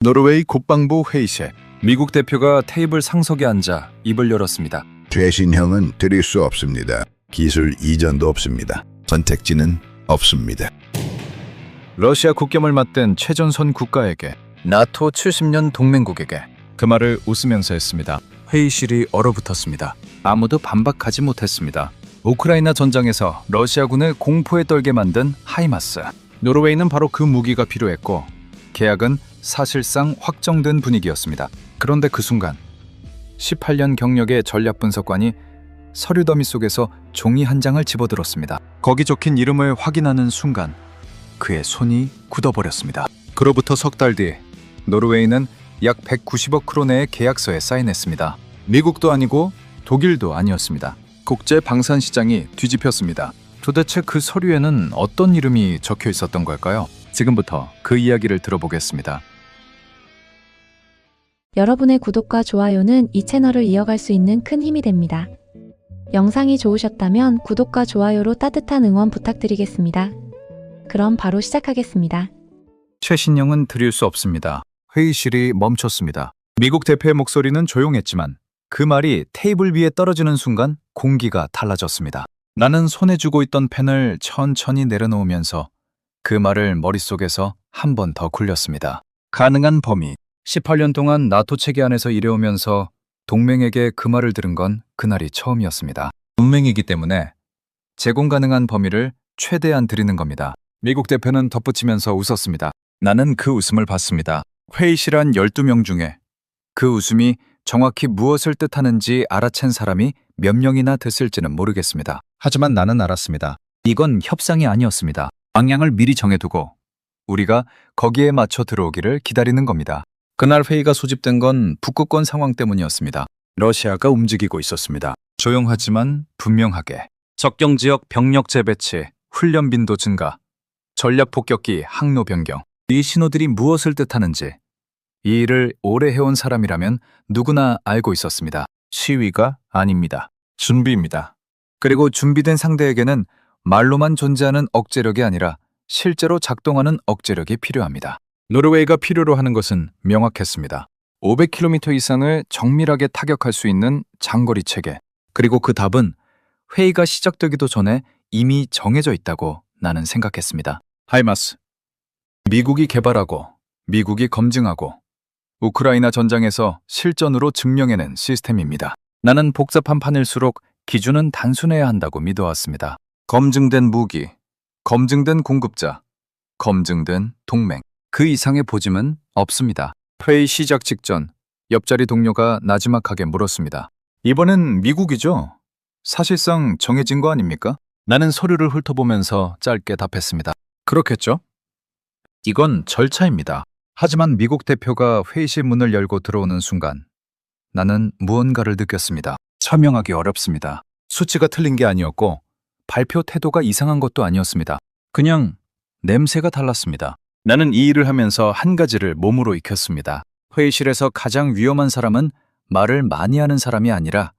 노르웨이 국방부 회의실. 미국 대표가 테이블 상석에 앉아 입을 열었습니다. 최신형은 드릴 수 없습니다. 기술 이전도 없습니다. 선택지는 없습니다. 러시아 국경을 맞댄 최전선 국가에게, 나토 70년 동맹국에게. 그 말을 웃으면서 했습니다. 회의실이 얼어붙었습니다. 아무도 반박하지 못했습니다. 우크라이나 전장에서 러시아군을 공포에 떨게 만든 하이마스. 노르웨이는 바로 그 무기가 필요했고, 계약은 사실상 확정된 분위기였습니다. 그런데 그 순간 18년 경력의 전략분석관이 서류 더미 속에서 종이 한 장을 집어들었습니다. 거기 적힌 이름을 확인하는 순간 그의 손이 굳어버렸습니다. 그로부터 석 달 뒤 노르웨이는 약 190억 크로네의 계약서에 사인했습니다. 미국도 아니고 독일도 아니었습니다. 국제 방산 시장이 뒤집혔습니다. 도대체 그 서류에는 어떤 이름이 적혀 있었던 걸까요? 지금부터 그 이야기를 들어보겠습니다. 여러분의 구독과 좋아요는 이 채널을 이어갈 수 있는 큰 힘이 됩니다. 영상이 좋으셨다면 구독과 좋아요로 따뜻한 응원 부탁드리겠습니다. 그럼 바로 시작하겠습니다. 최신형은 드릴 수 없습니다. 회의실이 멈췄습니다. 미국 대표의 목소리는 조용했지만 그 말이 테이블 위에 떨어지는 순간 공기가 달라졌습니다. 나는 손에 쥐고 있던 펜을 천천히 내려놓으면서 그 말을 머릿속에서 한 번 더 굴렸습니다. 가능한 범위. 18년 동안 나토 체계 안에서 일해오면서 동맹에게 그 말을 들은 건 그날이 처음이었습니다. 동맹이기 때문에 제공 가능한 범위를 최대한 드리는 겁니다. 미국 대표는 덧붙이면서 웃었습니다. 나는 그 웃음을 봤습니다. 회의실 안 12명 중에 그 웃음이 정확히 무엇을 뜻하는지 알아챈 사람이 몇 명이나 됐을지는 모르겠습니다. 하지만 나는 알았습니다. 이건 협상이 아니었습니다. 방향을 미리 정해두고 우리가 거기에 맞춰 들어오기를 기다리는 겁니다. 그날 회의가 소집된 건 북극권 상황 때문이었습니다. 러시아가 움직이고 있었습니다. 조용하지만 분명하게. 적경 지역 병력 재배치, 훈련 빈도 증가, 전략 폭격기 항로 변경. 이 신호들이 무엇을 뜻하는지 이 일을 오래 해온 사람이라면 누구나 알고 있었습니다. 시위가 아닙니다. 준비입니다. 그리고 준비된 상대에게는 말로만 존재하는 억제력이 아니라 실제로 작동하는 억제력이 필요합니다. 노르웨이가 필요로 하는 것은 명확했습니다. 500km 이상을 정밀하게 타격할 수 있는 장거리 체계. 그리고 그 답은 회의가 시작되기도 전에 이미 정해져 있다고 나는 생각했습니다. 하이마스. 미국이 개발하고 미국이 검증하고 우크라이나 전장에서 실전으로 증명해낸 시스템입니다. 나는 복잡한 판일수록 기준은 단순해야 한다고 믿어왔습니다. 검증된 무기, 검증된 공급자, 검증된 동맹. 그 이상의 보짐은 없습니다. 회의 시작 직전 옆자리 동료가 나지막하게 물었습니다. 이번엔 미국이죠? 사실상 정해진 거 아닙니까? 나는 서류를 훑어보면서 짧게 답했습니다. 그렇겠죠? 이건 절차입니다. 하지만 미국 대표가 회의실 문을 열고 들어오는 순간 나는 무언가를 느꼈습니다. 설명하기 어렵습니다. 수치가 틀린 게 아니었고 발표 태도가 이상한 것도 아니었습니다. 그냥 냄새가 달랐습니다. 나는 이 일을 하면서 한 가지를 몸으로 익혔습니다. 회의실에서 가장 위험한 사람은 말을 많이 하는 사람이 아니라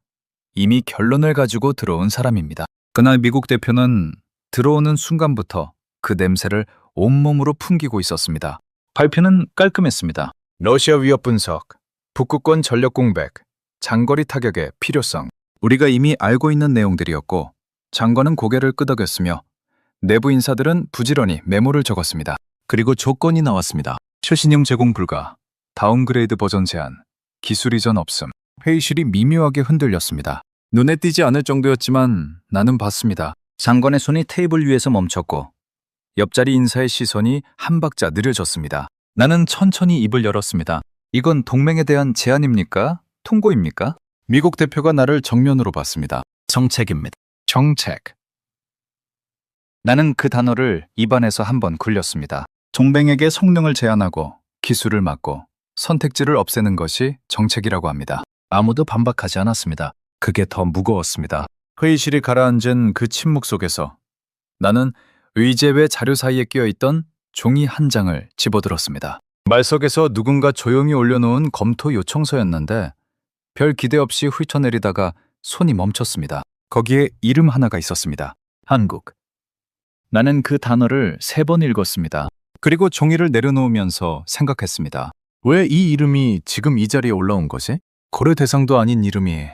이미 결론을 가지고 들어온 사람입니다. 그날 미국 대표는 들어오는 순간부터 그 냄새를 온몸으로 풍기고 있었습니다. 발표는 깔끔했습니다. 러시아 위협 분석, 북극권 전력 공백, 장거리 타격의 필요성. 우리가 이미 알고 있는 내용들이었고 장관은 고개를 끄덕였으며 내부 인사들은 부지런히 메모를 적었습니다. 그리고 조건이 나왔습니다. 최신형 제공 불가, 다운그레이드 버전 제한, 기술 이전 없음. 회의실이 미묘하게 흔들렸습니다. 눈에 띄지 않을 정도였지만 나는 봤습니다. 장관의 손이 테이블 위에서 멈췄고 옆자리 인사의 시선이 한 박자 느려졌습니다. 나는 천천히 입을 열었습니다. 이건 동맹에 대한 제안입니까? 통고입니까? 미국 대표가 나를 정면으로 봤습니다. 정책입니다. 정책. 나는 그 단어를 입안에서 한번 굴렸습니다. 동맹에게 성능을 제한하고 기술을 막고 선택지를 없애는 것이 정책이라고 합니다. 아무도 반박하지 않았습니다. 그게 더 무거웠습니다. 회의실이 가라앉은 그 침묵 속에서 나는 의제외 자료 사이에 끼어있던 종이 한 장을 집어들었습니다. 말석에서 누군가 조용히 올려놓은 검토 요청서였는데 별 기대 없이 훑어내리다가 손이 멈췄습니다. 거기에 이름 하나가 있었습니다. 한국. 나는 그 단어를 3번 읽었습니다. 그리고 종이를 내려놓으면서 생각했습니다. 왜 이 이름이 지금 이 자리에 올라온 거지? 고려 대상도 아닌 이름이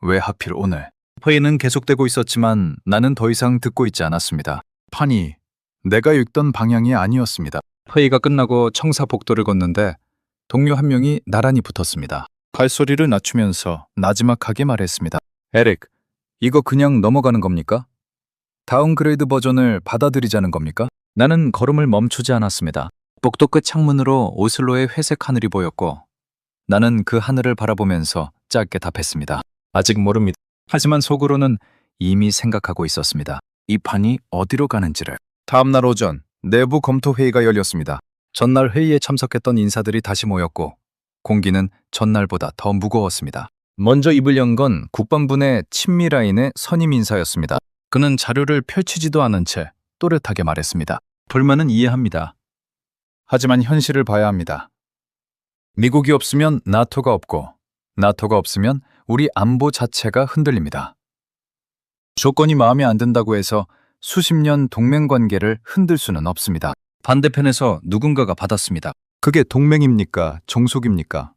왜 하필 오늘? 회의는 계속되고 있었지만 나는 더 이상 듣고 있지 않았습니다. 판이 내가 읽던 방향이 아니었습니다. 회의가 끝나고 청사 복도를 걷는데 동료 한 명이 나란히 붙었습니다. 발소리를 낮추면서 나지막하게 말했습니다. 에릭, 이거 그냥 넘어가는 겁니까? 다운그레이드 버전을 받아들이자는 겁니까? 나는 걸음을 멈추지 않았습니다. 복도 끝 창문으로 오슬로의 회색 하늘이 보였고 나는 그 하늘을 바라보면서 짧게 답했습니다. 아직 모릅니다. 하지만 속으로는 이미 생각하고 있었습니다. 이 판이 어디로 가는지를. 다음 날 오전 내부 검토 회의가 열렸습니다. 전날 회의에 참석했던 인사들이 다시 모였고 공기는 전날보다 더 무거웠습니다. 먼저 입을 연 건 국방부내 친미라인의 선임 인사였습니다. 그는 자료를 펼치지도 않은 채 또렷하게 말했습니다. 불만은 이해합니다. 하지만 현실을 봐야 합니다. 미국이 없으면 나토가 없고 나토가 없으면 우리 안보 자체가 흔들립니다. 조건이 마음에 안 든다고 해서 수십 년 동맹 관계를 흔들 수는 없습니다. 반대편에서 누군가가 받았습니다. 그게 동맹입니까? 종속입니까?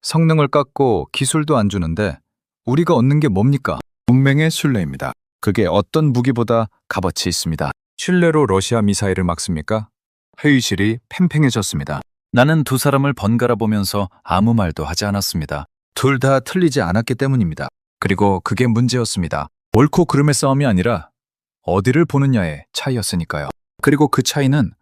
성능을 깎고 기술도 안 주는데 우리가 얻는 게 뭡니까? 동맹의 신뢰입니다. 그게 어떤 무기보다 값어치 있습니다. 신뢰로 러시아 미사일을 막습니까? 회의실이 팽팽해졌습니다. 나는 두 사람을 번갈아 보면서 아무 말도 하지 않았습니다. 둘 다 틀리지 않았기 때문입니다. 그리고 그게 문제였습니다. 옳고 그름의 싸움이 아니라 어디를 보느냐의 차이였으니까요. 그리고 그 차이는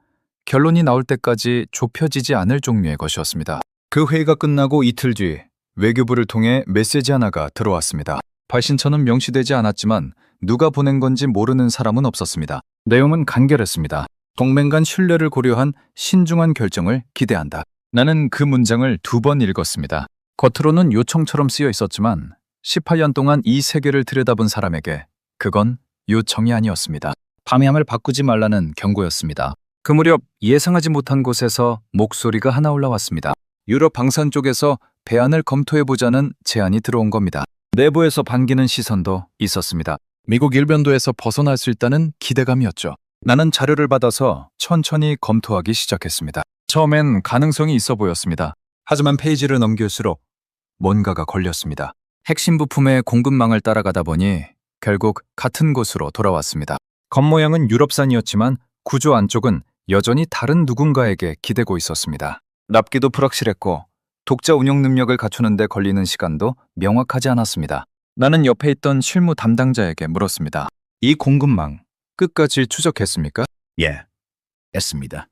결론이 나올 때까지 좁혀지지 않을 종류의 것이었습니다. 그 회의가 끝나고 이틀 뒤 외교부를 통해 메시지 하나가 들어왔습니다. 발신처는 명시되지 않았지만 누가 보낸 건지 모르는 사람은 없었습니다. 내용은 간결했습니다. 동맹 간 신뢰를 고려한 신중한 결정을 기대한다. 나는 그 문장을 2번 읽었습니다. 겉으로는 요청처럼 쓰여 있었지만 18년 동안 이 세계를 들여다본 사람에게 그건 요청이 아니었습니다. 방향을 바꾸지 말라는 경고였습니다. 그 무렵 예상하지 못한 곳에서 목소리가 하나 올라왔습니다. 유럽 방산 쪽에서 배안을 검토해보자는 제안이 들어온 겁니다. 내부에서 반기는 시선도 있었습니다. 미국 일변도에서 벗어날 수 있다는 기대감이었죠. 나는 자료를 받아서 천천히 검토하기 시작했습니다. 처음엔 가능성이 있어 보였습니다. 하지만 페이지를 넘길수록 뭔가가 걸렸습니다. 핵심 부품의 공급망을 따라가다 보니 결국 같은 곳으로 돌아왔습니다. 겉모양은 유럽산이었지만 구조 안쪽은 여전히 다른 누군가에게 기대고 있었습니다. 납기도 불확실했고 독자 운영 능력을 갖추는 데 걸리는 시간도 명확하지 않았습니다. 나는 옆에 있던 실무 담당자에게 물었습니다. 이 공급망 끝까지 추적했습니까? 예, 했습니다.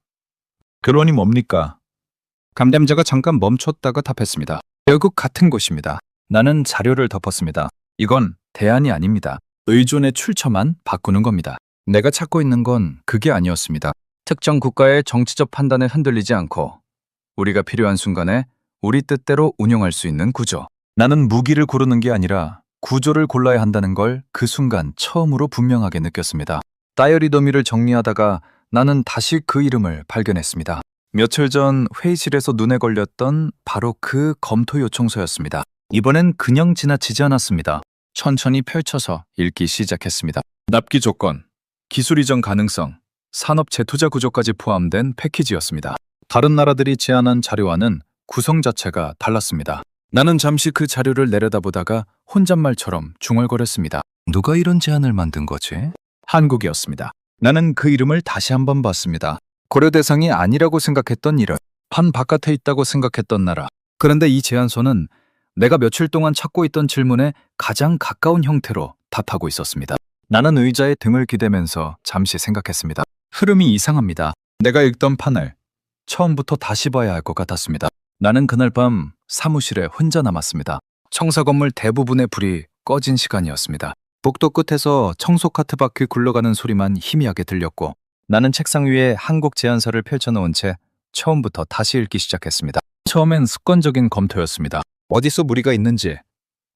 결론이 뭡니까? 감담자가 잠깐 멈췄다가 답했습니다. 결국 같은 곳입니다. 나는 자료를 덮었습니다. 이건 대안이 아닙니다. 의존의 출처만 바꾸는 겁니다. 내가 찾고 있는 건 그게 아니었습니다. 특정 국가의 정치적 판단에 흔들리지 않고 우리가 필요한 순간에 우리 뜻대로 운영할 수 있는 구조. 나는 무기를 고르는 게 아니라 구조를 골라야 한다는 걸 그 순간 처음으로 분명하게 느꼈습니다. 다이어리 더미를 정리하다가 나는 다시 그 이름을 발견했습니다. 며칠 전 회의실에서 눈에 걸렸던 바로 그 검토 요청서였습니다. 이번엔 그냥 지나치지 않았습니다. 천천히 펼쳐서 읽기 시작했습니다. 납기 조건, 기술 이전 가능성, 산업 재투자 구조까지 포함된 패키지였습니다. 다른 나라들이 제안한 자료와는 구성 자체가 달랐습니다. 나는 잠시 그 자료를 내려다보다가 혼잣말처럼 중얼거렸습니다. 누가 이런 제안을 만든 거지? 한국이었습니다. 나는 그 이름을 다시 한번 봤습니다. 고려 대상이 아니라고 생각했던 이름, 판 바깥에 있다고 생각했던 나라. 그런데 이 제안서는 내가 며칠 동안 찾고 있던 질문에 가장 가까운 형태로 답하고 있었습니다. 나는 의자에 등을 기대면서 잠시 생각했습니다. 흐름이 이상합니다. 내가 읽던 판을 처음부터 다시 봐야 할 것 같았습니다. 나는 그날 밤 사무실에 혼자 남았습니다. 청사 건물 대부분의 불이 꺼진 시간이었습니다. 복도 끝에서 청소 카트 바퀴 굴러가는 소리만 희미하게 들렸고 나는 책상 위에 한국 제안서를 펼쳐놓은 채 처음부터 다시 읽기 시작했습니다. 처음엔 습관적인 검토였습니다. 어디서 무리가 있는지,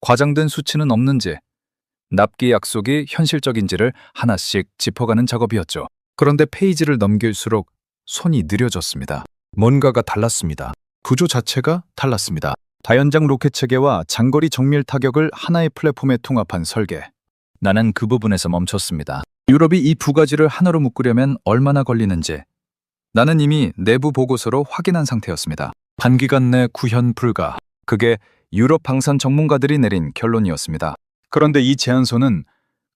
과장된 수치는 없는지, 납기 약속이 현실적인지를 하나씩 짚어가는 작업이었죠. 그런데 페이지를 넘길수록 손이 느려졌습니다. 뭔가가 달랐습니다. 구조 자체가 달랐습니다. 다연장 로켓 체계와 장거리 정밀 타격을 하나의 플랫폼에 통합한 설계. 나는 그 부분에서 멈췄습니다. 유럽이 이 두 가지를 하나로 묶으려면 얼마나 걸리는지 나는 이미 내부 보고서로 확인한 상태였습니다. 단기간 내 구현 불가. 그게 유럽 방산 전문가들이 내린 결론이었습니다. 그런데 이 제안서는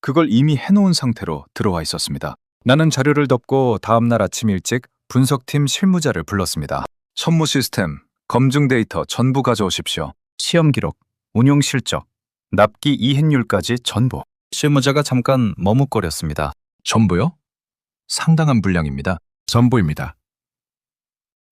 그걸 이미 해놓은 상태로 들어와 있었습니다. 나는 자료를 덮고 다음날 아침 일찍 분석팀 실무자를 불렀습니다. 선무 시스템, 검증 데이터 전부 가져오십시오. 시험 기록, 운용 실적, 납기 이행률까지 전부. 실무자가 잠깐 머뭇거렸습니다. 전부요? 상당한 분량입니다. 전부입니다.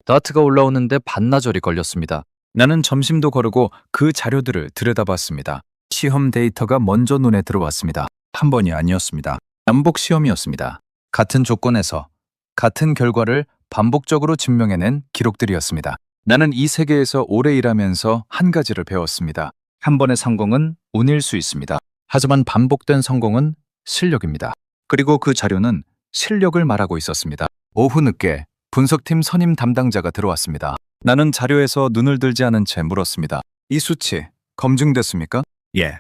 다트가 올라오는데 반나절이 걸렸습니다. 나는 점심도 거르고 그 자료들을 들여다봤습니다. 시험 데이터가 먼저 눈에 들어왔습니다. 한 번이 아니었습니다. 반복 시험이었습니다. 같은 조건에서 같은 결과를 반복적으로 증명해낸 기록들이었습니다. 나는 이 세계에서 오래 일하면서 한 가지를 배웠습니다. 한 번의 성공은 운일 수 있습니다. 하지만 반복된 성공은 실력입니다. 그리고 그 자료는 실력을 말하고 있었습니다. 오후 늦게 분석팀 선임 담당자가 들어왔습니다. 나는 자료에서 눈을 들지 않은 채 물었습니다. 이 수치 검증됐습니까? 예.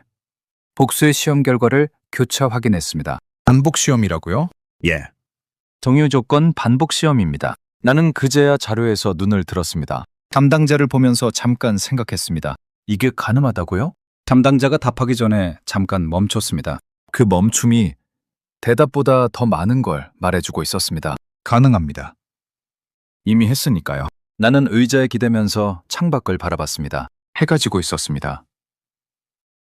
복수의 시험 결과를 교차 확인했습니다. 반복 시험이라고요? 예. 정유 조건 반복 시험입니다. 나는 그제야 자료에서 눈을 들었습니다. 담당자를 보면서 잠깐 생각했습니다. 이게 가능하다고요? 담당자가 답하기 전에 잠깐 멈췄습니다. 그 멈춤이 대답보다 더 많은 걸 말해주고 있었습니다. 가능합니다. 이미 했으니까요. 나는 의자에 기대면서 창밖을 바라봤습니다. 해가 지고 있었습니다.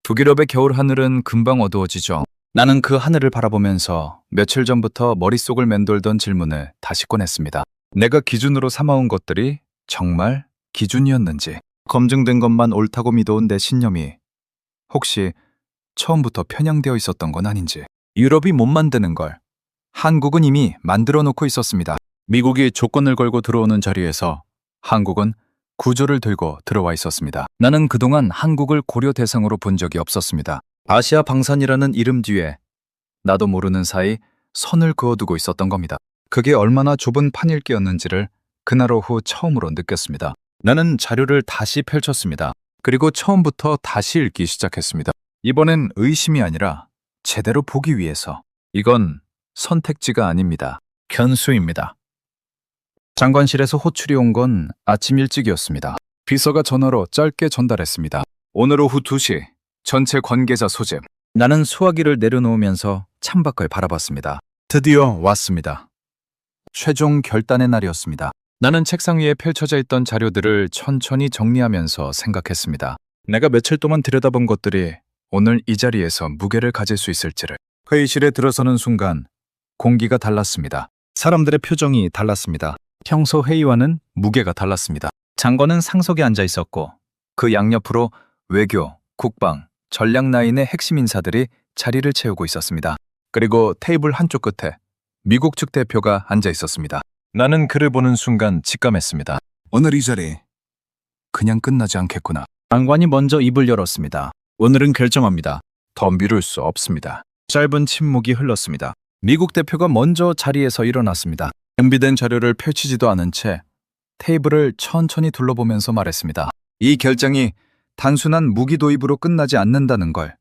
북유럽의 겨울 하늘은 금방 어두워지죠. 나는 그 하늘을 바라보면서 며칠 전부터 머릿속을 맴돌던 질문을 다시 꺼냈습니다. 내가 기준으로 삼아온 것들이 정말 기준이었는지, 검증된 것만 옳다고 믿어온 내 신념이 혹시 처음부터 편향되어 있었던 건 아닌지. 유럽이 못 만드는 걸 한국은 이미 만들어 놓고 있었습니다. 미국이 조건을 걸고 들어오는 자리에서 한국은 구조를 들고 들어와 있었습니다. 나는 그동안 한국을 고려 대상으로 본 적이 없었습니다. 아시아 방산이라는 이름 뒤에 나도 모르는 사이 선을 그어두고 있었던 겁니다. 그게 얼마나 좁은 판읽기였는지를 그날 오후 처음으로 느꼈습니다. 나는 자료를 다시 펼쳤습니다. 그리고 처음부터 다시 읽기 시작했습니다. 이번엔 의심이 아니라 제대로 보기 위해서. 이건 선택지가 아닙니다. 견수입니다. 장관실에서 호출이 온 건 아침 일찍이었습니다. 비서가 전화로 짧게 전달했습니다. 오늘 오후 2시 전체 관계자 소집. 나는 수화기를 내려놓으면서 창밖을 바라봤습니다. 드디어 왔습니다. 최종 결단의 날이었습니다. 나는 책상 위에 펼쳐져 있던 자료들을 천천히 정리하면서 생각했습니다. 내가 며칠 동안 들여다본 것들이 오늘 이 자리에서 무게를 가질 수 있을지를. 회의실에 들어서는 순간 공기가 달랐습니다. 사람들의 표정이 달랐습니다. 평소 회의와는 무게가 달랐습니다. 장관은 상석에 앉아 있었고 그 양옆으로 외교, 국방, 전략 라인의 핵심 인사들이 자리를 채우고 있었습니다. 그리고 테이블 한쪽 끝에 미국 측 대표가 앉아 있었습니다. 나는 그를 보는 순간 직감했습니다. 오늘 이 자리 그냥 끝나지 않겠구나. 장관이 먼저 입을 열었습니다. 오늘은 결정합니다. 더 미룰 수 없습니다. 짧은 침묵이 흘렀습니다. 미국 대표가 먼저 자리에서 일어났습니다. 준비된 자료를 펼치지도 않은 채 테이블을 천천히 둘러보면서 말했습니다. 이 결정이 단순한 무기 도입으로 끝나지 않는다는 걸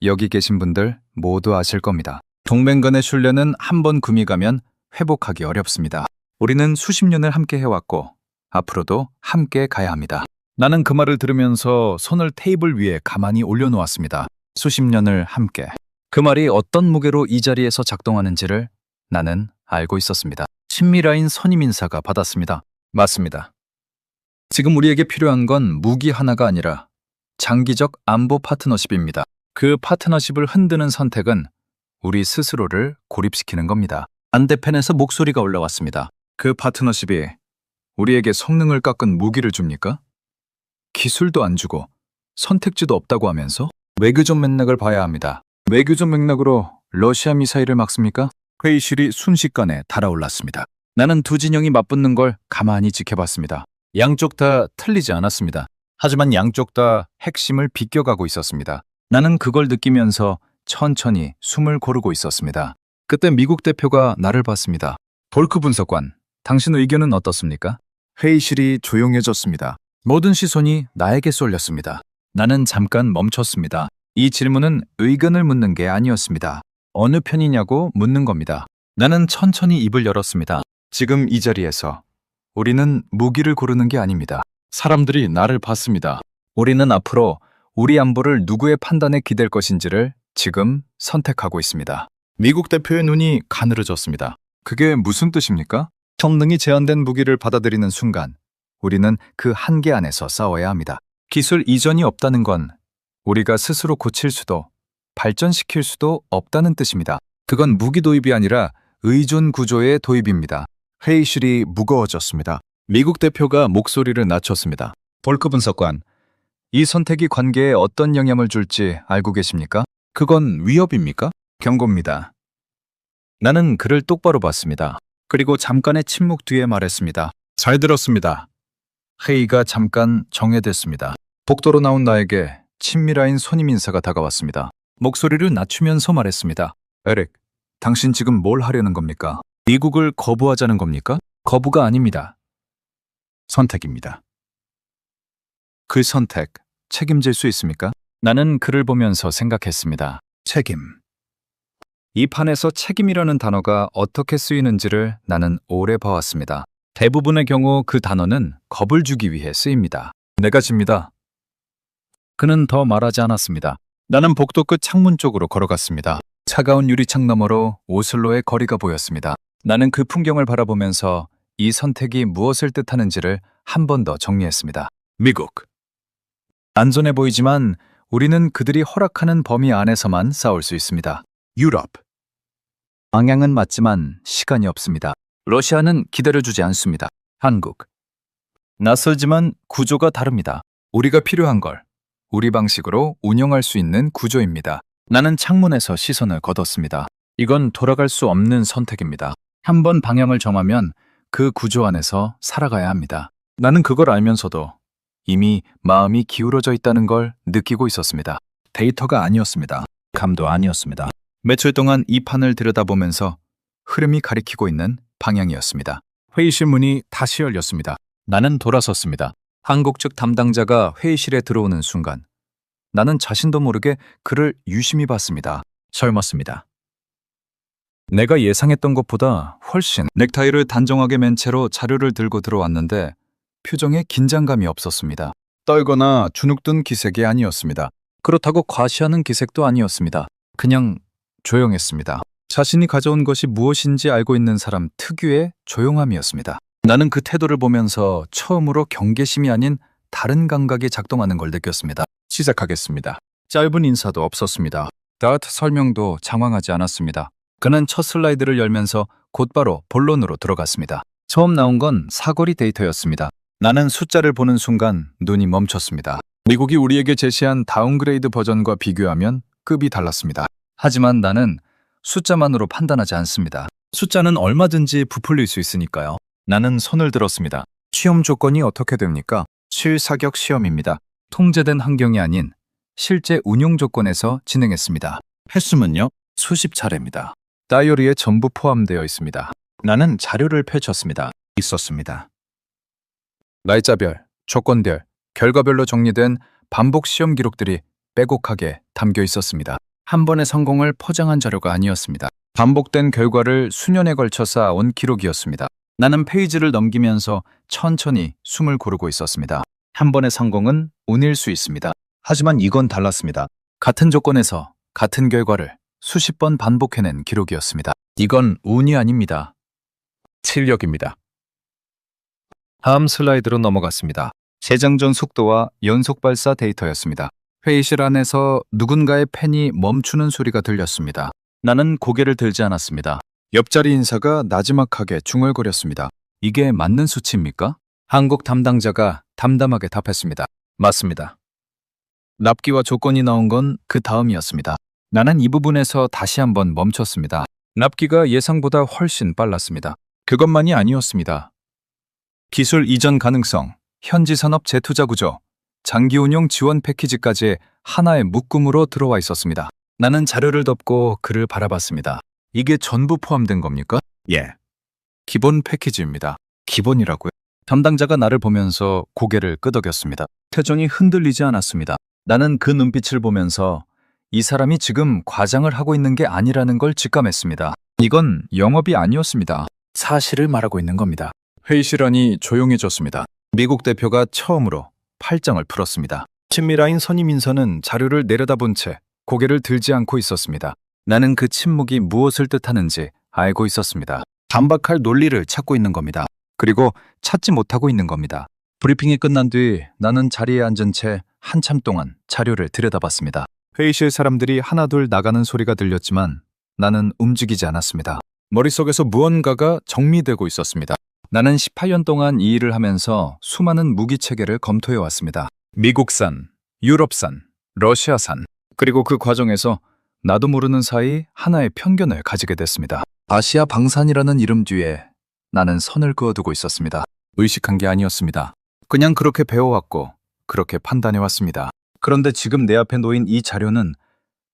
여기 계신 분들 모두 아실 겁니다. 동맹 간의 신뢰는 한 번 금이 가면 회복하기 어렵습니다. 우리는 수십 년을 함께 해왔고 앞으로도 함께 가야 합니다. 나는 그 말을 들으면서 손을 테이블 위에 가만히 올려놓았습니다. 수십 년을 함께. 그 말이 어떤 무게로 이 자리에서 작동하는지를 나는 알고 있었습니다. 친밀하인 선임 인사가 받았습니다. 맞습니다. 지금 우리에게 필요한 건 무기 하나가 아니라 장기적 안보 파트너십입니다. 그 파트너십을 흔드는 선택은 우리 스스로를 고립시키는 겁니다. 반대편에서 목소리가 올라왔습니다. 그 파트너십이 우리에게 성능을 깎은 무기를 줍니까? 기술도 안 주고 선택지도 없다고 하면서? 외교적 맥락을 봐야 합니다. 외교적 맥락으로 러시아 미사일을 막습니까? 회의실이 순식간에 달아올랐습니다. 나는 두 진영이 맞붙는 걸 가만히 지켜봤습니다. 양쪽 다 틀리지 않았습니다. 하지만 양쪽 다 핵심을 비껴가고 있었습니다. 나는 그걸 느끼면서 천천히 숨을 고르고 있었습니다. 그때 미국 대표가 나를 봤습니다. 볼크 분석관, 당신 의견은 어떻습니까? 회의실이 조용해졌습니다. 모든 시선이 나에게 쏠렸습니다. 나는 잠깐 멈췄습니다. 이 질문은 의견을 묻는 게 아니었습니다. 어느 편이냐고 묻는 겁니다. 나는 천천히 입을 열었습니다. 지금 이 자리에서 우리는 무기를 고르는 게 아닙니다. 사람들이 나를 봤습니다. 우리는 앞으로 우리 안보를 누구의 판단에 기댈 것인지를 지금 선택하고 있습니다. 미국 대표의 눈이 가늘어졌습니다. 그게 무슨 뜻입니까? 성능이 제한된 무기를 받아들이는 순간 우리는 그 한계 안에서 싸워야 합니다. 기술 이전이 없다는 건 우리가 스스로 고칠 수도 발전시킬 수도 없다는 뜻입니다. 그건 무기 도입이 아니라 의존 구조의 도입입니다. 회의실이 무거워졌습니다. 미국 대표가 목소리를 낮췄습니다. 볼크 분석관, 이 선택이 관계에 어떤 영향을 줄지 알고 계십니까? 그건 위협입니까? 경고입니다. 나는 그를 똑바로 봤습니다. 그리고 잠깐의 침묵 뒤에 말했습니다. 잘 들었습니다. 회의가 잠깐 정회됐습니다. 복도로 나온 나에게 친밀한 손님 인사가 다가왔습니다. 목소리를 낮추면서 말했습니다. 에릭, 당신 지금 뭘 하려는 겁니까? 미국을 거부하자는 겁니까? 거부가 아닙니다. 선택입니다. 그 선택, 책임질 수 있습니까? 나는 그를 보면서 생각했습니다. 책임. 이 판에서 책임이라는 단어가 어떻게 쓰이는지를 나는 오래 봐왔습니다. 대부분의 경우 그 단어는 겁을 주기 위해 쓰입니다. 내가 집니다. 그는 더 말하지 않았습니다. 나는 복도 끝 창문 쪽으로 걸어갔습니다. 차가운 유리창 너머로 오슬로의 거리가 보였습니다. 나는 그 풍경을 바라보면서 이 선택이 무엇을 뜻하는지를 한 번 더 정리했습니다. 미국. 안전해 보이지만 우리는 그들이 허락하는 범위 안에서만 싸울 수 있습니다. 유럽. 방향은 맞지만 시간이 없습니다. 러시아는 기다려주지 않습니다. 한국. 낯설지만 구조가 다릅니다. 우리가 필요한 걸 우리 방식으로 운영할 수 있는 구조입니다. 나는 창문에서 시선을 거뒀습니다. 이건 돌아갈 수 없는 선택입니다. 한 번 방향을 정하면 그 구조 안에서 살아가야 합니다. 나는 그걸 알면서도 이미 마음이 기울어져 있다는 걸 느끼고 있었습니다. 데이터가 아니었습니다. 감도 아니었습니다. 며칠 동안 이 판을 들여다보면서 흐름이 가리키고 있는 방향이었습니다. 회의실 문이 다시 열렸습니다. 나는 돌아섰습니다. 한국 측 담당자가 회의실에 들어오는 순간 나는 자신도 모르게 그를 유심히 봤습니다. 젊었습니다. 내가 예상했던 것보다 훨씬 넥타이를 단정하게 맨 채로 자료를 들고 들어왔는데 표정에 긴장감이 없었습니다. 떨거나 주눅든 기색이 아니었습니다. 그렇다고 과시하는 기색도 아니었습니다. 그냥 조용했습니다. 자신이 가져온 것이 무엇인지 알고 있는 사람 특유의 조용함이었습니다. 나는 그 태도를 보면서 처음으로 경계심이 아닌 다른 감각이 작동하는 걸 느꼈습니다. 시작하겠습니다. 짧은 인사도 없었습니다. 다트 설명도 장황하지 않았습니다. 그는 첫 슬라이드를 열면서 곧바로 본론으로 들어갔습니다. 처음 나온 건 사거리 데이터였습니다. 나는 숫자를 보는 순간 눈이 멈췄습니다. 미국이 우리에게 제시한 다운그레이드 버전과 비교하면 급이 달랐습니다. 하지만 나는 숫자만으로 판단하지 않습니다. 숫자는 얼마든지 부풀릴 수 있으니까요. 나는 손을 들었습니다. 시험 조건이 어떻게 됩니까? 실사격 시험입니다. 통제된 환경이 아닌 실제 운용 조건에서 진행했습니다. 횟수는요? 수십 차례입니다. 다이어리에 전부 포함되어 있습니다. 나는 자료를 펼쳤습니다. 있었습니다. 날짜별, 조건별, 결과별로 정리된 반복 시험 기록들이 빼곡하게 담겨 있었습니다. 한 번의 성공을 포장한 자료가 아니었습니다. 반복된 결과를 수년에 걸쳐 쌓아온 기록이었습니다. 나는 페이지를 넘기면서 천천히 숨을 고르고 있었습니다. 한 번의 성공은 운일 수 있습니다. 하지만 이건 달랐습니다. 같은 조건에서 같은 결과를 수십 번 반복해낸 기록이었습니다. 이건 운이 아닙니다. 실력입니다. 다음 슬라이드로 넘어갔습니다. 재장전 속도와 연속 발사 데이터였습니다. 회의실 안에서 누군가의 펜이 멈추는 소리가 들렸습니다. 나는 고개를 들지 않았습니다. 옆자리 인사가 나지막하게 중얼거렸습니다. 이게 맞는 수치입니까? 한국 담당자가 담담하게 답했습니다. 맞습니다. 납기와 조건이 나온 건 그 다음이었습니다. 나는 이 부분에서 다시 한번 멈췄습니다. 납기가 예상보다 훨씬 빨랐습니다. 그것만이 아니었습니다. 기술 이전 가능성, 현지 산업 재투자 구조, 장기 운용 지원 패키지까지 하나의 묶음으로 들어와 있었습니다. 나는 자료를 덮고 그를 바라봤습니다. 이게 전부 포함된 겁니까? 예. 기본 패키지입니다. 기본이라고요? 담당자가 나를 보면서 고개를 끄덕였습니다. 표정이 흔들리지 않았습니다. 나는 그 눈빛을 보면서 이 사람이 지금 과장을 하고 있는 게 아니라는 걸 직감했습니다. 이건 영업이 아니었습니다. 사실을 말하고 있는 겁니다. 회의실 안이 조용해졌습니다. 미국 대표가 처음으로 팔짱을 풀었습니다. 친밀하인 선임 인사는 자료를 내려다본 채 고개를 들지 않고 있었습니다. 나는 그 침묵이 무엇을 뜻하는지 알고 있었습니다. 반박할 논리를 찾고 있는 겁니다. 그리고 찾지 못하고 있는 겁니다. 브리핑이 끝난 뒤 나는 자리에 앉은 채 한참 동안 자료를 들여다봤습니다. 회의실 사람들이 하나둘 나가는 소리가 들렸지만 나는 움직이지 않았습니다. 머릿속에서 무언가가 정리되고 있었습니다. 나는 18년 동안 이 일을 하면서 수많은 무기 체계를 검토해 왔습니다. 미국산, 유럽산, 러시아산. 그리고 그 과정에서 나도 모르는 사이 하나의 편견을 가지게 됐습니다. 아시아 방산이라는 이름 뒤에 나는 선을 그어두고 있었습니다. 의식한 게 아니었습니다. 그냥 그렇게 배워왔고 그렇게 판단해왔습니다. 그런데 지금 내 앞에 놓인 이 자료는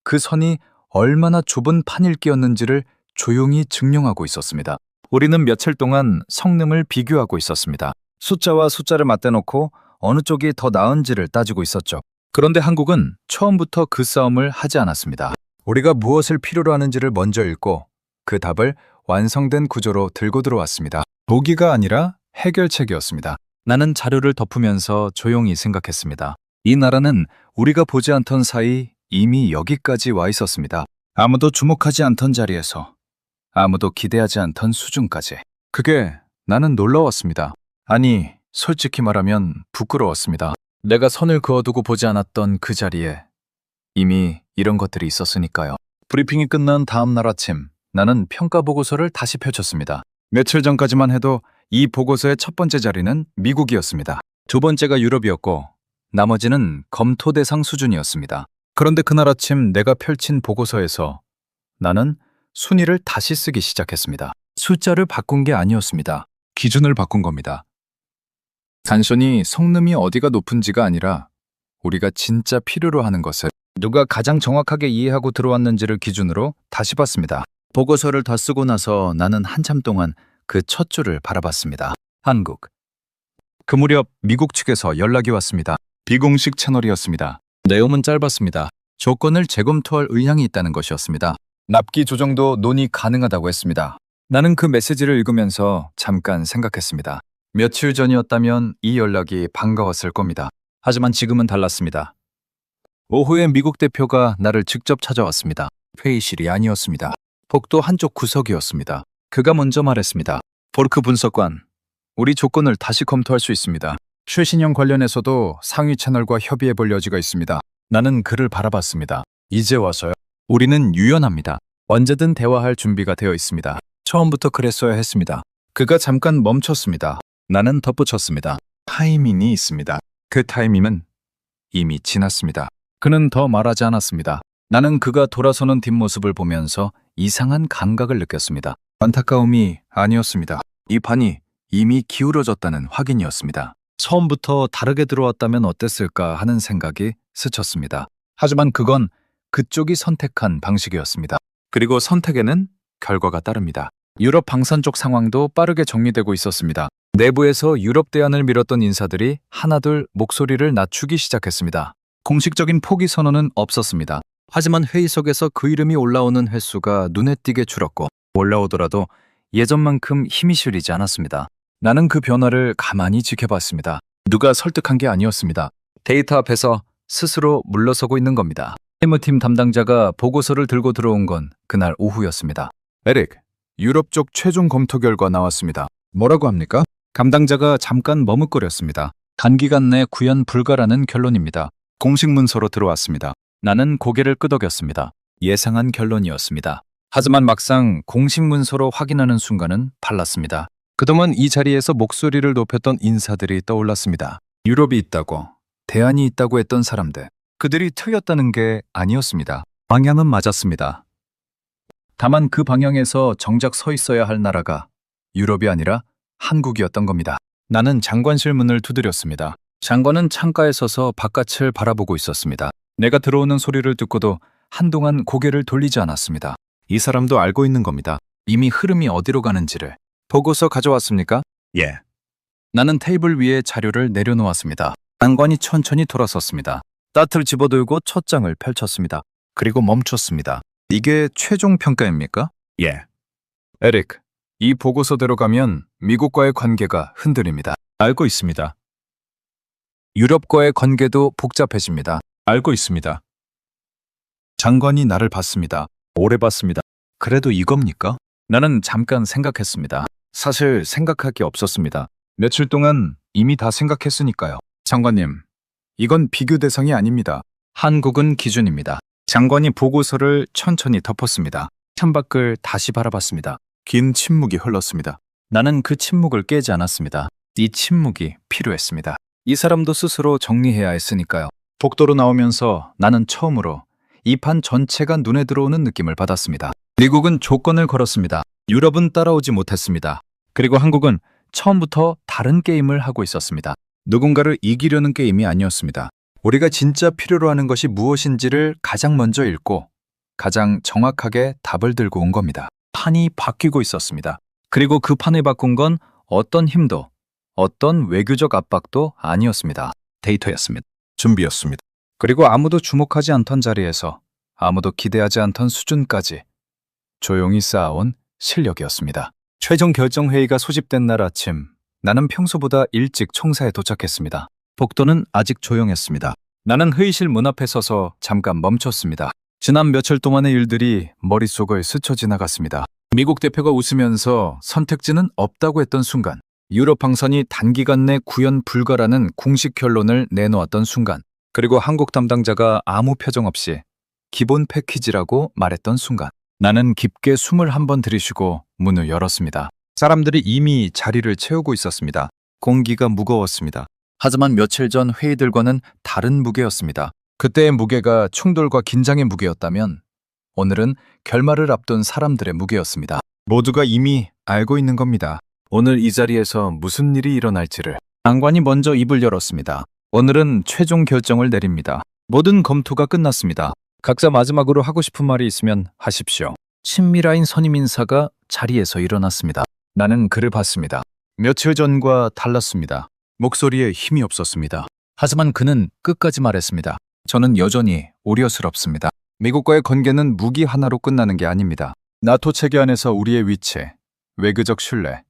그 선이 얼마나 좁은 판일기였는지를 조용히 증명하고 있었습니다. 우리는 며칠 동안 성능을 비교하고 있었습니다. 숫자와 숫자를 맞대놓고 어느 쪽이 더 나은지를 따지고 있었죠. 그런데 한국은 처음부터 그 싸움을 하지 않았습니다. 우리가 무엇을 필요로 하는지를 먼저 읽고 그 답을 완성된 구조로 들고 들어왔습니다. 보기가 아니라 해결책이었습니다. 나는 자료를 덮으면서 조용히 생각했습니다. 이 나라는 우리가 보지 않던 사이 이미 여기까지 와 있었습니다. 아무도 주목하지 않던 자리에서 아무도 기대하지 않던 수준까지. 그게 나는 놀라웠습니다. 아니, 솔직히 말하면 부끄러웠습니다. 내가 선을 그어두고 보지 않았던 그 자리에 이미 이런 것들이 있었으니까요. 브리핑이 끝난 다음 날 아침, 나는 평가 보고서를 다시 펼쳤습니다. 며칠 전까지만 해도 이 보고서의 첫 번째 자리는 미국이었습니다. 두 번째가 유럽이었고 나머지는 검토 대상 수준이었습니다. 그런데 그날 아침 내가 펼친 보고서에서 나는 순위를 다시 쓰기 시작했습니다. 숫자를 바꾼 게 아니었습니다. 기준을 바꾼 겁니다. 단순히 성능이 어디가 높은지가 아니라 우리가 진짜 필요로 하는 것을 누가 가장 정확하게 이해하고 들어왔는지를 기준으로 다시 봤습니다. 보고서를 다 쓰고 나서 나는 한참 동안 그 첫 줄을 바라봤습니다. 한국. 그 무렵 미국 측에서 연락이 왔습니다. 비공식 채널이었습니다. 내용은 짧았습니다. 조건을 재검토할 의향이 있다는 것이었습니다. 납기 조정도 논의 가능하다고 했습니다. 나는 그 메시지를 읽으면서 잠깐 생각했습니다. 며칠 전이었다면 이 연락이 반가웠을 겁니다. 하지만 지금은 달랐습니다. 오후에 미국 대표가 나를 직접 찾아왔습니다. 회의실이 아니었습니다. 복도 한쪽 구석이었습니다. 그가 먼저 말했습니다. 보르크 분석관, 우리 조건을 다시 검토할 수 있습니다. 최신형 관련해서도 상위 채널과 협의해볼 여지가 있습니다. 나는 그를 바라봤습니다. 이제 와서요? 우리는 유연합니다. 언제든 대화할 준비가 되어 있습니다. 처음부터 그랬어야 했습니다. 그가 잠깐 멈췄습니다. 나는 덧붙였습니다. 타이밍이 있습니다. 그 타이밍은 이미 지났습니다. 그는 더 말하지 않았습니다. 나는 그가 돌아서는 뒷모습을 보면서 이상한 감각을 느꼈습니다. 안타까움이 아니었습니다. 이 판이 이미 기울어졌다는 확인이었습니다. 처음부터 다르게 들어왔다면 어땠을까 하는 생각이 스쳤습니다. 하지만 그건 그쪽이 선택한 방식이었습니다. 그리고 선택에는 결과가 따릅니다. 유럽 방산 쪽 상황도 빠르게 정리되고 있었습니다. 내부에서 유럽 대안을 밀었던 인사들이 하나둘 목소리를 낮추기 시작했습니다. 공식적인 포기 선언은 없었습니다. 하지만 회의석에서 그 이름이 올라오는 횟수가 눈에 띄게 줄었고 올라오더라도 예전만큼 힘이 실리지 않았습니다. 나는 그 변화를 가만히 지켜봤습니다. 누가 설득한 게 아니었습니다. 데이터 앞에서 스스로 물러서고 있는 겁니다. 해무팀 담당자가 보고서를 들고 들어온 건 그날 오후였습니다. 에릭, 유럽 쪽 최종 검토 결과 나왔습니다. 뭐라고 합니까? 담당자가 잠깐 머뭇거렸습니다. 단기간 내 구현 불가라는 결론입니다. 공식 문서로 들어왔습니다. 나는 고개를 끄덕였습니다. 예상한 결론이었습니다. 하지만 막상 공식 문서로 확인하는 순간은 달랐습니다. 그동안 이 자리에서 목소리를 높였던 인사들이 떠올랐습니다. 유럽이 있다고, 대안이 있다고 했던 사람들. 그들이 틀렸다는 게 아니었습니다. 방향은 맞았습니다. 다만 그 방향에서 정작 서 있어야 할 나라가 유럽이 아니라 한국이었던 겁니다. 나는 장관실 문을 두드렸습니다. 장관은 창가에 서서 바깥을 바라보고 있었습니다. 내가 들어오는 소리를 듣고도 한동안 고개를 돌리지 않았습니다. 이 사람도 알고 있는 겁니다. 이미 흐름이 어디로 가는지를. 보고서 가져왔습니까? 예. 나는 테이블 위에 자료를 내려놓았습니다. 장관이 천천히 돌아섰습니다. 따트를 집어들고 첫 장을 펼쳤습니다. 그리고 멈췄습니다. 이게 최종 평가입니까? 예. 에릭, 이 보고서대로 가면 미국과의 관계가 흔들립니다. 알고 있습니다. 유럽과의 관계도 복잡해집니다. 알고 있습니다. 장관이 나를 봤습니다. 오래 봤습니다. 그래도 이겁니까? 나는 잠깐 생각했습니다. 사실 생각할 게 없었습니다. 며칠 동안 이미 다 생각했으니까요. 장관님, 이건 비교 대상이 아닙니다. 한국은 기준입니다. 장관이 보고서를 천천히 덮었습니다. 창밖을 다시 바라봤습니다. 긴 침묵이 흘렀습니다. 나는 그 침묵을 깨지 않았습니다. 이 침묵이 필요했습니다. 이 사람도 스스로 정리해야 했으니까요. 복도로 나오면서 나는 처음으로 이 판 전체가 눈에 들어오는 느낌을 받았습니다. 미국은 조건을 걸었습니다. 유럽은 따라오지 못했습니다. 그리고 한국은 처음부터 다른 게임을 하고 있었습니다. 누군가를 이기려는 게임이 아니었습니다. 우리가 진짜 필요로 하는 것이 무엇인지를 가장 먼저 읽고 가장 정확하게 답을 들고 온 겁니다. 판이 바뀌고 있었습니다. 그리고 그 판을 바꾼 건 어떤 힘도 어떤 외교적 압박도 아니었습니다. 데이터였습니다. 준비였습니다. 그리고 아무도 주목하지 않던 자리에서 아무도 기대하지 않던 수준까지 조용히 쌓아온 실력이었습니다. 최종 결정 회의가 소집된 날 아침, 나는 평소보다 일찍 총사에 도착했습니다. 복도는 아직 조용했습니다. 나는 회의실 문 앞에 서서 잠깐 멈췄습니다. 지난 며칠 동안의 일들이 머릿속을 스쳐 지나갔습니다. 미국 대표가 웃으면서 선택지는 없다고 했던 순간, 유럽 방선이 단기간 내 구현 불가라는 공식 결론을 내놓았던 순간, 그리고 한국 담당자가 아무 표정 없이 기본 패키지라고 말했던 순간, 나는 깊게 숨을 한번 들이쉬고 문을 열었습니다. 사람들이 이미 자리를 채우고 있었습니다. 공기가 무거웠습니다. 하지만 며칠 전 회의들과는 다른 무게였습니다. 그때의 무게가 충돌과 긴장의 무게였다면 오늘은 결말을 앞둔 사람들의 무게였습니다. 모두가 이미 알고 있는 겁니다. 오늘 이 자리에서 무슨 일이 일어날지를. 장관이 먼저 입을 열었습니다. 오늘은 최종 결정을 내립니다. 모든 검토가 끝났습니다. 각자 마지막으로 하고 싶은 말이 있으면 하십시오. 친밀한 선임 인사가 자리에서 일어났습니다. 나는 그를 봤습니다. 며칠 전과 달랐습니다. 목소리에 힘이 없었습니다. 하지만 그는 끝까지 말했습니다. 저는 여전히 우려스럽습니다. 미국과의 관계는 무기 하나로 끝나는 게 아닙니다. 나토 체계 안에서 우리의 위치, 외교적 신뢰,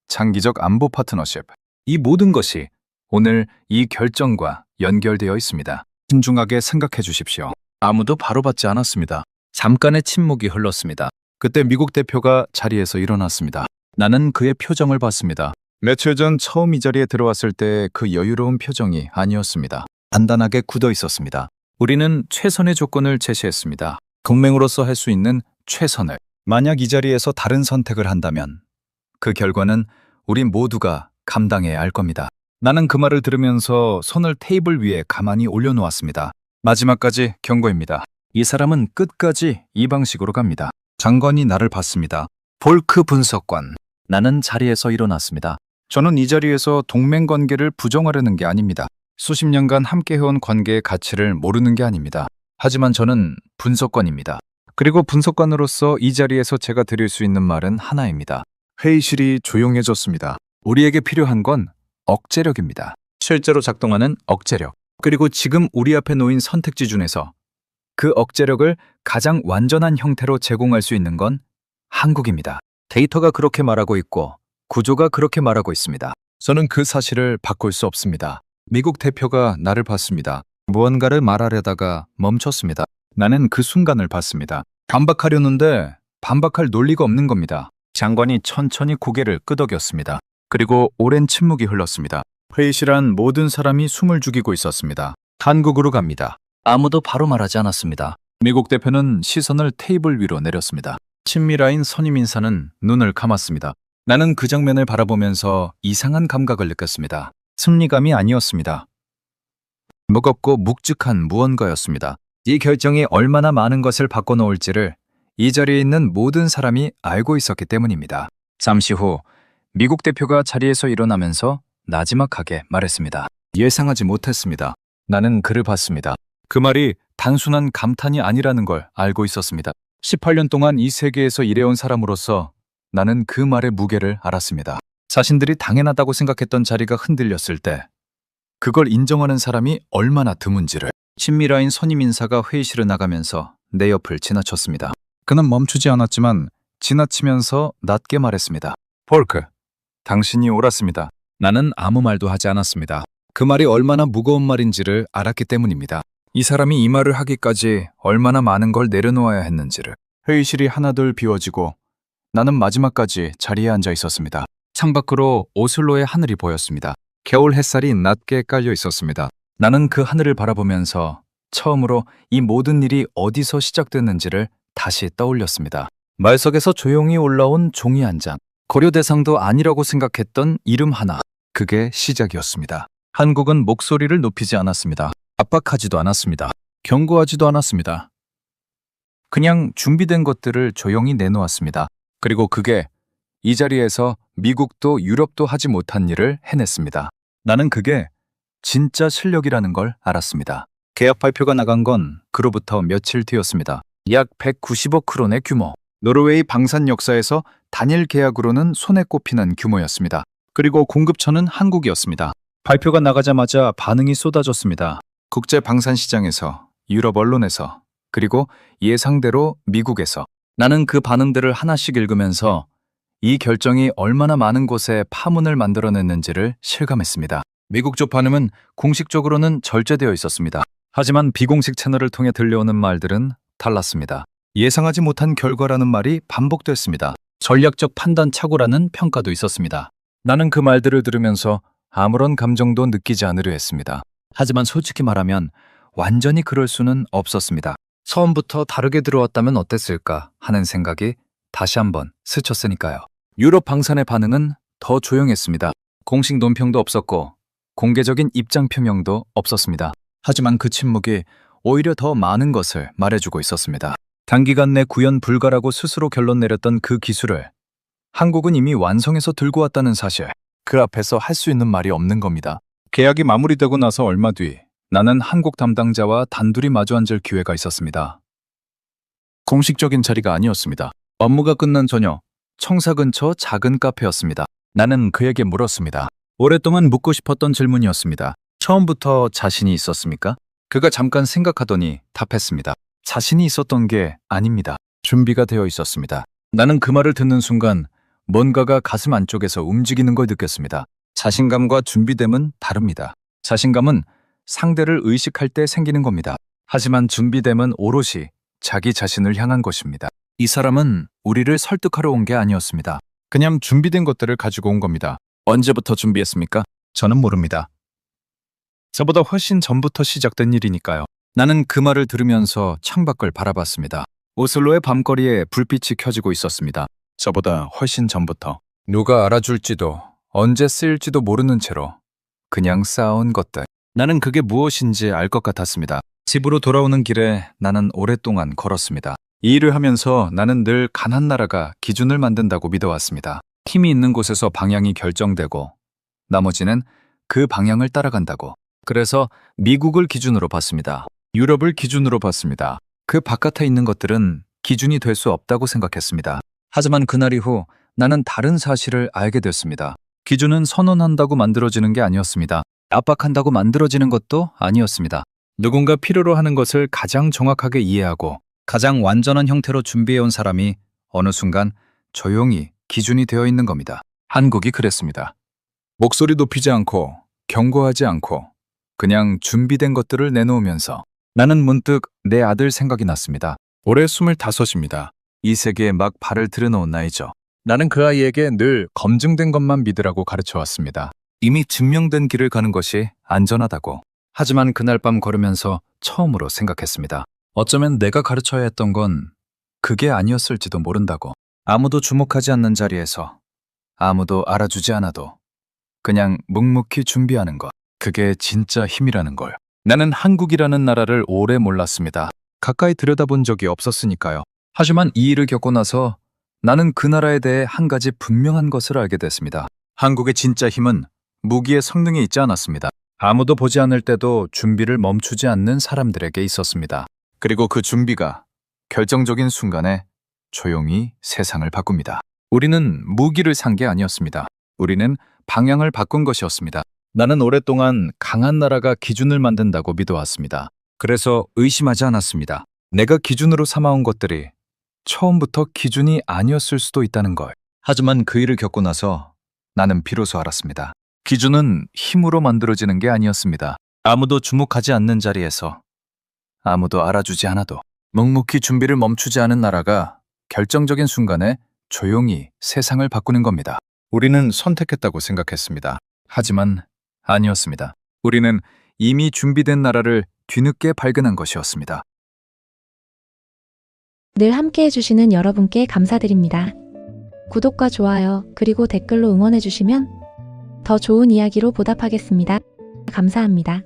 장기적 안보 파트너십, 이 모든 것이 오늘 이 결정과 연결되어 있습니다. 신중하게 생각해 주십시오. 아무도 바로 받지 않았습니다. 잠깐의 침묵이 흘렀습니다. 그때 미국 대표가 자리에서 일어났습니다. 나는 그의 표정을 봤습니다. 며칠 전 처음 이 자리에 들어왔을 때 그 여유로운 표정이 아니었습니다. 단단하게 굳어 있었습니다. 우리는 최선의 조건을 제시했습니다. 동맹으로서 할 수 있는 최선을. 만약 이 자리에서 다른 선택을 한다면 그 결과는 우리 모두가 감당해야 할 겁니다. 나는 그 말을 들으면서 손을 테이블 위에 가만히 올려놓았습니다. 마지막까지 경고입니다. 이 사람은 끝까지 이 방식으로 갑니다. 장관이 나를 봤습니다. 볼크 분석관. 나는 자리에서 일어났습니다. 저는 이 자리에서 동맹 관계를 부정하려는 게 아닙니다. 수십 년간 함께 해온 관계의 가치를 모르는 게 아닙니다. 하지만 저는 분석관입니다. 그리고 분석관으로서 이 자리에서 제가 드릴 수 있는 말은 하나입니다. 회의실이 조용해졌습니다. 우리에게 필요한 건 억제력입니다. 실제로 작동하는 억제력. 그리고 지금 우리 앞에 놓인 선택지 중에서 그 억제력을 가장 완전한 형태로 제공할 수 있는 건 한국입니다. 데이터가 그렇게 말하고 있고 구조가 그렇게 말하고 있습니다. 저는 그 사실을 바꿀 수 없습니다. 미국 대표가 나를 봤습니다. 무언가를 말하려다가 멈췄습니다. 나는 그 순간을 봤습니다. 반박하려는데 반박할 논리가 없는 겁니다. 장관이 천천히 고개를 끄덕였습니다. 그리고 오랜 침묵이 흘렀습니다. 회의실 안 모든 사람이 숨을 죽이고 있었습니다. 한국으로 갑니다. 아무도 바로 말하지 않았습니다. 미국 대표는 시선을 테이블 위로 내렸습니다. 친밀한 선임 인사는 눈을 감았습니다. 나는 그 장면을 바라보면서 이상한 감각을 느꼈습니다. 승리감이 아니었습니다. 무겁고 묵직한 무언가였습니다. 이 결정이 얼마나 많은 것을 바꿔놓을지를 이 자리에 있는 모든 사람이 알고 있었기 때문입니다. 잠시 후 미국 대표가 자리에서 일어나면서 나지막하게 말했습니다. 예상하지 못했습니다. 나는 그를 봤습니다. 그 말이 단순한 감탄이 아니라는 걸 알고 있었습니다. 18년 동안 이 세계에서 일해온 사람으로서 나는 그 말의 무게를 알았습니다. 자신들이 당연하다고 생각했던 자리가 흔들렸을 때 그걸 인정하는 사람이 얼마나 드문지를. 친밀한 선임 인사가 회의실을 나가면서 내 옆을 지나쳤습니다. 그는 멈추지 않았지만 지나치면서 낮게 말했습니다. 폴크, 당신이 옳았습니다. 나는 아무 말도 하지 않았습니다. 그 말이 얼마나 무거운 말인지를 알았기 때문입니다. 이 사람이 이 말을 하기까지 얼마나 많은 걸 내려놓아야 했는지를. 회의실이 하나둘 비워지고 나는 마지막까지 자리에 앉아 있었습니다. 창밖으로 오슬로의 하늘이 보였습니다. 겨울 햇살이 낮게 깔려 있었습니다. 나는 그 하늘을 바라보면서 처음으로 이 모든 일이 어디서 시작됐는지를 다시 떠올렸습니다. 말석에서 조용히 올라온 종이 한 장, 고려 대상도 아니라고 생각했던 이름 하나, 그게 시작이었습니다. 한국은 목소리를 높이지 않았습니다. 압박하지도 않았습니다. 경고하지도 않았습니다. 그냥 준비된 것들을 조용히 내놓았습니다. 그리고 그게 이 자리에서 미국도 유럽도 하지 못한 일을 해냈습니다. 나는 그게 진짜 실력이라는 걸 알았습니다. 계약 발표가 나간 건 그로부터 며칠 뒤였습니다. 약 190억 크론의 규모. 노르웨이 방산 역사에서 단일 계약으로는 손에 꼽히는 규모였습니다. 그리고 공급처는 한국이었습니다. 발표가 나가자마자 반응이 쏟아졌습니다. 국제 방산 시장에서, 유럽 언론에서, 그리고 예상대로 미국에서. 나는 그 반응들을 하나씩 읽으면서 이 결정이 얼마나 많은 곳에 파문을 만들어냈는지를 실감했습니다. 미국 쪽 반응은 공식적으로는 절제되어 있었습니다. 하지만 비공식 채널을 통해 들려오는 말들은 달랐습니다. 예상하지 못한 결과라는 말이 반복됐습니다. 전략적 판단 착오라는 평가도 있었습니다. 나는 그 말들을 들으면서 아무런 감정도 느끼지 않으려 했습니다. 하지만 솔직히 말하면 완전히 그럴 수는 없었습니다. 처음부터 다르게 들어왔다면 어땠을까 하는 생각이 다시 한번 스쳤으니까요. 유럽 방산의 반응은 더 조용했습니다. 공식 논평도 없었고 공개적인 입장 표명도 없었습니다. 하지만 그 침묵이 오히려 더 많은 것을 말해주고 있었습니다. 단기간 내 구현 불가라고 스스로 결론 내렸던 그 기술을 한국은 이미 완성해서 들고 왔다는 사실, 그 앞에서 할 수 있는 말이 없는 겁니다. 계약이 마무리되고 나서 얼마 뒤 나는 한국 담당자와 단둘이 마주 앉을 기회가 있었습니다. 공식적인 자리가 아니었습니다. 업무가 끝난 저녁, 청사 근처 작은 카페였습니다. 나는 그에게 물었습니다. 오랫동안 묻고 싶었던 질문이었습니다. 처음부터 자신이 있었습니까? 그가 잠깐 생각하더니 답했습니다. 자신이 있었던 게 아닙니다. 준비가 되어 있었습니다. 나는 그 말을 듣는 순간 뭔가가 가슴 안쪽에서 움직이는 걸 느꼈습니다. 자신감과 준비됨은 다릅니다. 자신감은 상대를 의식할 때 생기는 겁니다. 하지만 준비됨은 오롯이 자기 자신을 향한 것입니다. 이 사람은 우리를 설득하러 온 게 아니었습니다. 그냥 준비된 것들을 가지고 온 겁니다. 언제부터 준비했습니까? 저는 모릅니다. 저보다 훨씬 전부터 시작된 일이니까요. 나는 그 말을 들으면서 창밖을 바라봤습니다. 오슬로의 밤거리에 불빛이 켜지고 있었습니다. 저보다 훨씬 전부터. 누가 알아줄지도 언제 쓰일지도 모르는 채로 그냥 쌓아온 것들. 나는 그게 무엇인지 알 것 같았습니다. 집으로 돌아오는 길에 나는 오랫동안 걸었습니다. 이 일을 하면서 나는 늘 강한 나라가 기준을 만든다고 믿어왔습니다. 힘이 있는 곳에서 방향이 결정되고 나머지는 그 방향을 따라간다고. 그래서 미국을 기준으로 봤습니다. 유럽을 기준으로 봤습니다. 그 바깥에 있는 것들은 기준이 될 수 없다고 생각했습니다. 하지만 그날 이후 나는 다른 사실을 알게 됐습니다. 기준은 선언한다고 만들어지는 게 아니었습니다. 압박한다고 만들어지는 것도 아니었습니다. 누군가 필요로 하는 것을 가장 정확하게 이해하고 가장 완전한 형태로 준비해온 사람이 어느 순간 조용히 기준이 되어 있는 겁니다. 한국이 그랬습니다. 목소리 높이지 않고 경고하지 않고 그냥 준비된 것들을 내놓으면서 나는 문득 내 아들 생각이 났습니다. 올해 25입니다. 이 세계에 막 발을 들여놓은 나이죠. 나는 그 아이에게 늘 검증된 것만 믿으라고 가르쳐왔습니다. 이미 증명된 길을 가는 것이 안전하다고. 하지만 그날 밤 걸으면서 처음으로 생각했습니다. 어쩌면 내가 가르쳐야 했던 건 그게 아니었을지도 모른다고. 아무도 주목하지 않는 자리에서 아무도 알아주지 않아도 그냥 묵묵히 준비하는 것. 그게 진짜 힘이라는 걸. 나는 한국이라는 나라를 오래 몰랐습니다. 가까이 들여다본 적이 없었으니까요. 하지만 이 일을 겪고 나서 나는 그 나라에 대해 한 가지 분명한 것을 알게 됐습니다. 한국의 진짜 힘은 무기의 성능에 있지 않았습니다. 아무도 보지 않을 때도 준비를 멈추지 않는 사람들에게 있었습니다. 그리고 그 준비가 결정적인 순간에 조용히 세상을 바꿉니다. 우리는 무기를 산 게 아니었습니다. 우리는 방향을 바꾼 것이었습니다. 나는 오랫동안 강한 나라가 기준을 만든다고 믿어왔습니다. 그래서 의심하지 않았습니다. 내가 기준으로 삼아온 것들이 처음부터 기준이 아니었을 수도 있다는 걸. 하지만 그 일을 겪고 나서 나는 비로소 알았습니다. 기준은 힘으로 만들어지는 게 아니었습니다. 아무도 주목하지 않는 자리에서, 아무도 알아주지 않아도 묵묵히 준비를 멈추지 않은 나라가 결정적인 순간에 조용히 세상을 바꾸는 겁니다. 우리는 선택했다고 생각했습니다. 하지만 아니었습니다. 우리는 이미 준비된 나라를 뒤늦게 발견한 것이었습니다. 늘 함께 해주시는 여러분께 감사드립니다. 구독과 좋아요, 그리고 댓글로 응원해주시면 더 좋은 이야기로 보답하겠습니다. 감사합니다.